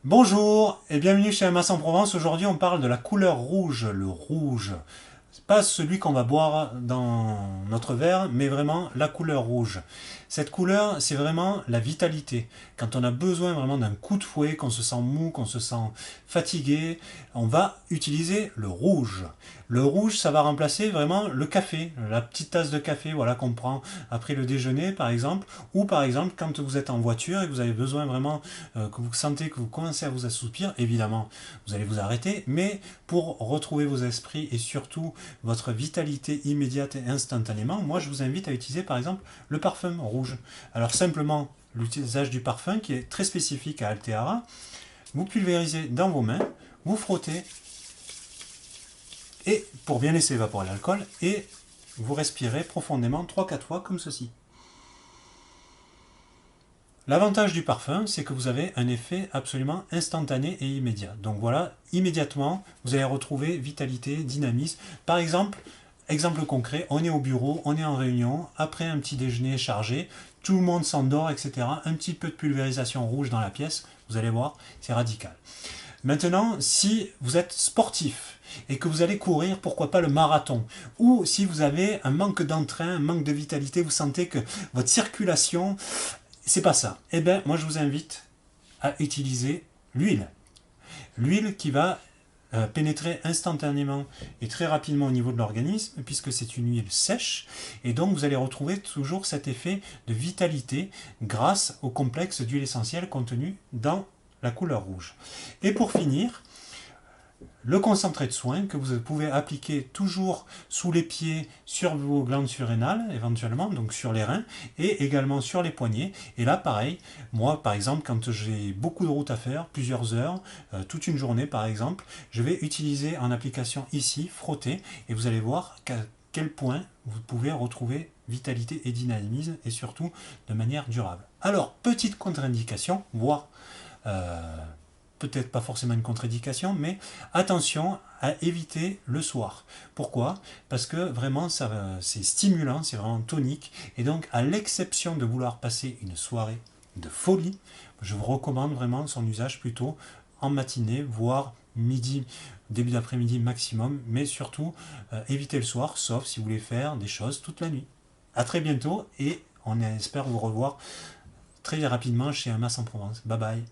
Bonjour et bienvenue chez Amas en Provence. Aujourd'hui, on parle de la couleur rouge. Le rouge, c'est pas celui qu'on va boire dans notre verre, mais vraiment la couleur rouge. Cette couleur, c'est vraiment la vitalité. Quand on a besoin vraiment d'un coup de fouet, qu'on se sent mou, qu'on se sent fatigué, on va utiliser le rouge. Le rouge, ça va remplacer vraiment le café, la petite tasse de café, voilà, qu'on prend après le déjeuner, par exemple, ou par exemple quand vous êtes en voiture et que vous avez besoin vraiment que vous sentez que vous commencez à vous assoupir, évidemment, vous allez vous arrêter, mais pour retrouver vos esprits et surtout votre vitalité immédiate et instantanément, moi je vous invite à utiliser par exemple le parfum rouge. Alors simplement l'utilisation du parfum qui est très spécifique à Alteara, vous pulvérisez dans vos mains, vous frottez et pour bien laisser évaporer l'alcool et vous respirez profondément 3-4 fois comme ceci. L'avantage du parfum, c'est que vous avez un effet absolument instantané et immédiat. Donc voilà, immédiatement, vous allez retrouver vitalité, dynamisme. Par exemple, exemple concret, on est au bureau, on est en réunion, après un petit déjeuner chargé, tout le monde s'endort, etc. Un petit peu de pulvérisation rouge dans la pièce, vous allez voir, c'est radical. Maintenant, si vous êtes sportif et que vous allez courir, pourquoi pas le marathon, ou si vous avez un manque d'entrain, un manque de vitalité, vous sentez que votre circulation c'est pas ça. Eh bien, moi, je vous invite à utiliser l'huile. L'huile qui va pénétrer instantanément et très rapidement au niveau de l'organisme, puisque c'est une huile sèche, et donc vous allez retrouver toujours cet effet de vitalité grâce au complexe d'huile essentielle contenu dans la couleur rouge. Et pour finir, le concentré de soin que vous pouvez appliquer toujours sous les pieds, sur vos glandes surrénales éventuellement, donc sur les reins, et également sur les poignets. Et là, pareil, moi par exemple, quand j'ai beaucoup de route à faire, plusieurs heures, toute une journée par exemple, je vais utiliser en application ici, frotter, et vous allez voir qu'à quel point vous pouvez retrouver vitalité et dynamisme, et surtout de manière durable. Alors, petite contre-indication, voire peut-être pas forcément une contre-indication, mais attention à éviter le soir. Pourquoi? Parce que vraiment, c'est stimulant, c'est vraiment tonique, et donc à l'exception de vouloir passer une soirée de folie, je vous recommande vraiment son usage plutôt en matinée, voire midi, début d'après-midi maximum, mais surtout évitez le soir, sauf si vous voulez faire des choses toute la nuit. A très bientôt, et on espère vous revoir très rapidement chez Amas en Provence. Bye bye.